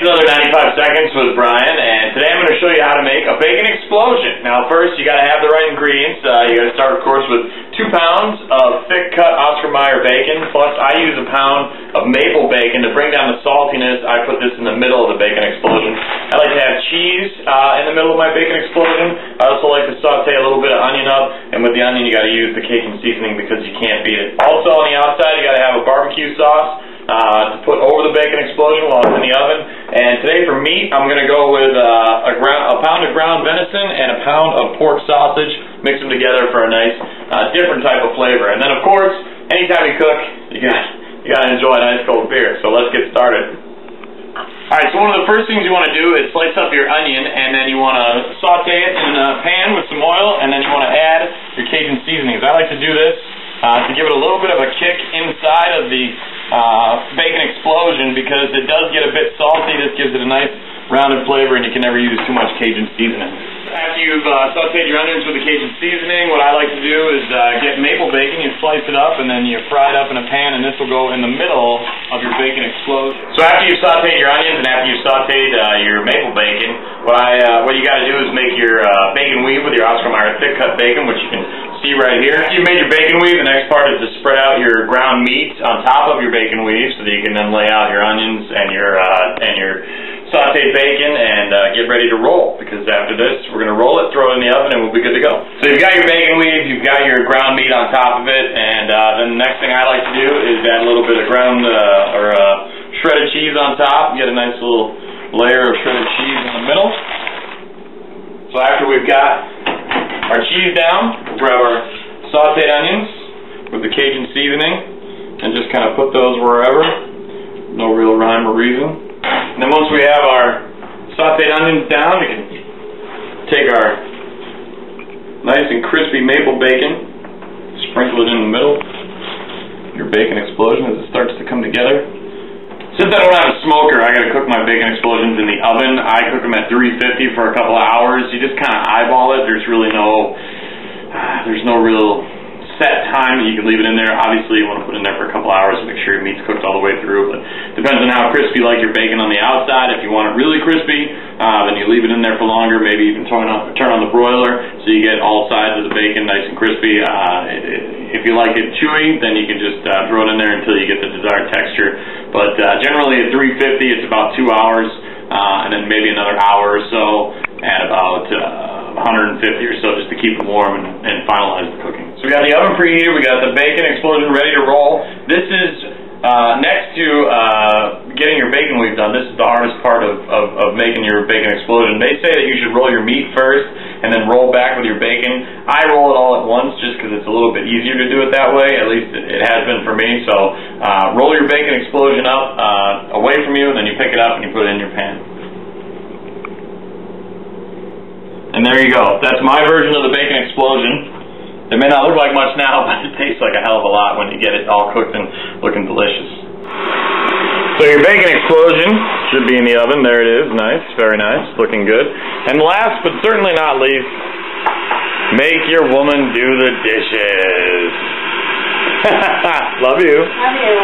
Another 95 seconds with Brian, and today I'm going to show you how to make a bacon explosion. Now first you got to have the right ingredients. You got to start of course with 2 pounds of thick cut Oscar Mayer bacon, plus I use a pound of maple bacon to bring down the saltiness. I put this in the middle of the bacon explosion. I like to have cheese in the middle of my bacon explosion. I also like to saute a little bit of onion up, and with the onion you got to use the Cajun seasoning because you can't beat it. Also on the outside you got to have a barbecue sauce to put over the bacon explosion while it's in the oven. And today for meat, I'm going to go with a pound of ground venison and a pound of pork sausage. Mix them together for a nice different type of flavor. And then of course, anytime you cook, you got to enjoy a nice cold beer. So let's get started. Alright, so one of the first things you want to do is slice up your onion, and then you want to saute it in a pan with some oil, and then you want to add your Cajun seasonings. I like to do this to give it a little bit of a kick inside of the bacon explosion because it does get a bit salty. This gives it a nice rounded flavor, and you can never use too much Cajun seasoning. After you've sauteed your onions with the Cajun seasoning, what I like to do is get maple bacon. You slice it up and then you fry it up in a pan, and this will go in the middle of your bacon explosion. So after you've sauteed your onions and after you've sauteed your maple bacon, what you got to do is make your bacon weave with your Oscar Mayer thick cut bacon, which you can see right here. After you've made your bacon weave, the next part is to spread out your ground meat on top of your bacon weave so that you can then lay out your onions and your sauteed bacon and get ready to roll, because after this we're going to roll it, throw it in the oven, and we'll be good to go. So you've got your bacon weave, you've got your ground meat on top of it, and then the next thing I like to do is add a little bit of ground shredded cheese on top. Get a nice little layer of shredded cheese in the middle. So after we've got our cheese down, we'll grab our sauteed onions with the Cajun seasoning and just kind of put those wherever. No real rhyme or reason. And then once we have our sauteed onions down, we can take our nice and crispy maple bacon, sprinkle it in the middle, your bacon explosion as it starts to come together. Since I don't have a smoker, I got to cook my bacon explosions in the oven. I cook them at 350 for a couple of hours. You just kind of eyeball it. There's really no real set time that you can leave it in there. Obviously you want to put it in there for a couple hours to make sure your meat's cooked all the way through, but depends on how crispy you like your bacon on the outside. If you want it really crispy, then you leave it in there for longer, maybe even turn on the broiler so you get all sides of the bacon nice and crispy. If you like it chewy, then you can just throw it in there until you get the desired texture. But generally at 350 it's about 2 hours, and then maybe another hour or so at about 150 or so, just to keep it warm and finalize the cooking. So we got the oven preheated, we got the bacon explosion ready to roll. This is next to getting your bacon weave done. This is the hardest part of making your bacon explosion. They say that you should roll your meat first and then roll back with your bacon. I roll it all at once just because it's a little bit easier to do it that way. At least it has been for me. So roll your bacon explosion up away from you, and then you pick it up and you put it in your pan. And there you go. That's my version of the bacon explosion. It may not look like much now, but it tastes like a hell of a lot when you get it all cooked and looking delicious. So your bacon explosion should be in the oven. There it is. Nice. Very nice. Looking good. And last but certainly not least, make your woman do the dishes. Love you. Love you.